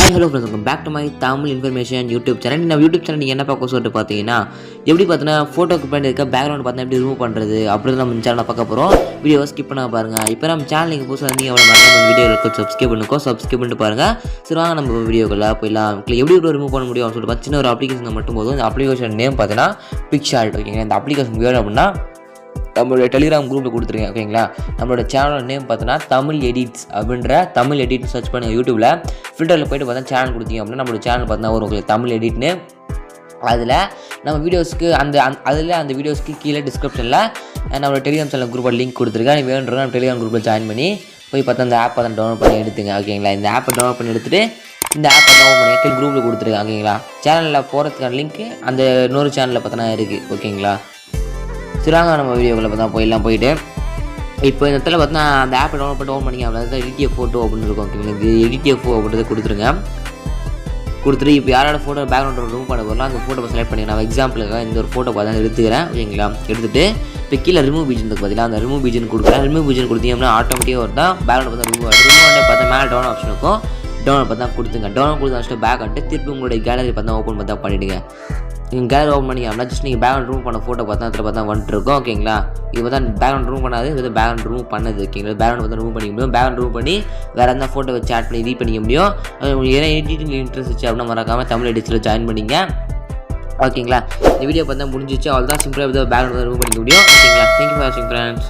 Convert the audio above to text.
Hello friends, welcome back to my Tamil information YouTube channel. நம்ம YouTube channel நீங்கள் என்ன பார்க்க சொல்லிட்டு பார்த்தீங்கன்னா, எப்படி பார்த்தீங்கன்னா ஃபோட்டோக்கு பின்னாடி இருக்க பேக்ரவுண்ட் பார்த்தா எப்படி ரிமூவ் பண்ணுறது அப்படி நம்ம சேனலை பார்க்க போகிறோம். வீடியோவை ஸ்கிப் பண்ண பாருங்கள். இப்போ நம்ம சேனல் நீங்கள் புதுசாக இருந்தீங்க எவ்வளோ மறக்காம வீடியோவுக்கு சப்ஸ்கிரைப் பண்ணிட்டு பாருங்கள். சரி வாங்க நம்ம வீடியோக்குள்ள போயிடலாம். எப்படி ரிமூவ் பண்ண முடியும் சொல்லிட்டு சின்ன ஒரு அப்ளிகேஷன் மட்டும் போதும். இந்த அப்ளிகேஷன் நேம் பார்த்தீங்கன்னா பிக்சார்ட். ஓகேங்களா, இந்த அப்ளிகேஷன் வேணும் அப்படின்னா நம்மளோட டெலிகிராம் குரூப்பில் கொடுத்துருக்கேன். ஓகேங்களா, நம்மளோட சேனல் நேம் பார்த்தோன்னா தமிழ் எடிட்ஸ் அப்படின்ற தமிழ் எடிட் சர்ச் பண்ணுங்கள். யூடியூப்பில் ஃபில்டரில் போய்ட்டு பார்த்தா சேனல் கொடுத்தீங்க அப்படின்னா நம்மளோட சேனல் பார்த்தா வரும் உங்களுக்கு தமிழ் எடிட்னு. அதில் நம்ம வீடியோஸ்க்கு அந்த வீடியோஸ்க்கு கீழே டிஸ்கிரிப்ஷனில் நம்மளோட டெலிகிராம் சேனல் குரூப்பில் லிங்க் கொடுத்துருக்கேன். நீ வேணுன்ற நம்ம டெலிகிராம் குரூப்பில் ஜாயின் பண்ணி போய் பார்த்தா அந்த ஆப்பை தான் டவுன்லோட் பண்ணி எடுத்துங்க. ஓகேங்களா, இந்த ஆப்பை டவுன்லோட் பண்ணி எடுத்துகிட்டு இந்த ஆப்பை டவுன்லோட் பண்ணி குரூப்பில் கொடுத்துருக்கேன். ஓகேங்களா, சேனலில் போகிறதுக்கான லிங்க்கு அந்த இன்னொரு சேனலில் பார்த்தோன்னா இருக்குது. ஓகேங்களா, சிறாங்க நம்ம வீடியோக்களை பார்த்தா போயிட்டு இப்போ இந்த இடத்துல பார்த்தா அந்த ஆப்பை டவுன்லோட் பண்ணிங்க அப்படின்னா எடிடிஎஃப் ஃபோட்டோ அப்படின்னு இருக்கும். ஓகேங்களா, எடிடிஎஃப் அப்படின்றத கொடுத்துட்டு இப்போ யாரோட ஃபோட்டோ பேக்ரவுண்ட் ரிமூவ் பண்ண போகிறோம் அந்த ஃபோட்டோ செலக்ட் பண்ணி நான் எக்ஸாம்பிளுக்காக இந்த ஒரு ஃபோட்டோ பார்த்தா எடுத்துக்கிறேன். ஓகேங்களா, எடுத்துகிட்டு இப்போ கீழே ரிமூவ் பீஜன் பார்த்தீங்கன்னா அந்த ரிமூவ் பீஜன் கொடுக்குறேன். ரிமூவ் பீஜன் கொடுத்தீங்கன்னா ஆட்டோமேட்டிக்காக வருதா பேக்ரவுண்ட் பார்த்தா ரிமூவ் பார்த்தா மேலே டவுன் ஆப்ஷன் இருக்கும். டவுன்லோட் பார்த்தா கொடுத்துங்க. டவுன்லோட் கொடுத்து வச்சுட்டு பேக் வந்துட்டு திருப்பி உங்களுடைய கேலரி பார்த்தா ஓப்பன் பார்த்தா பண்ணிவிடுங்க. நீங்கள் கேலரி ஓப்பன் பண்ணி அப்படின்னா ஜஸ்ட் நீங்கள் பேக்ரவுண்ட் ரிமூவ் பண்ண ஃபோட்டோ பார்த்தா அதில் பார்த்தா வந்துட்டு இருக்கும். ஓகேங்களா, இது பார்த்தா பேக்ரவுண்ட் ரிமூவ் பண்ணாது, இது பேக்ரவுண்ட் ரிமூவ் பண்ணது. ஓகேங்களா, பேக்ரவுண்ட் பார்த்தா ரிமூவ் பண்ணிக்க முடியும். பேக்ரவுண்ட் ரிமூவ் பண்ணி வேறு எந்த ஃபோட்டோ வச்சு ஆட் பண்ணி எடிட் பண்ணிக்க முடியும். உங்களுக்கு ஏன்னா எடிட்டிங் இன்ட்ரெஸ்ட் வச்சு அப்படின்னா மறக்காமல் தமிழ் எடிட்ஸில் ஜாயின் பண்ணிங்க. ஓகேங்களா, இந்த வீடியோ பார்த்தா முடிஞ்சிச்சு. அவ்வளோ தான் சிம்பிளாக பேக்ரவுண்ட் ரிமூவ் பண்ணிக்க முடியும். ஓகேங்களா, தேங்க்யூ ஃபார் வாட்சிங் ஃப்ரெண்ட்ஸ்.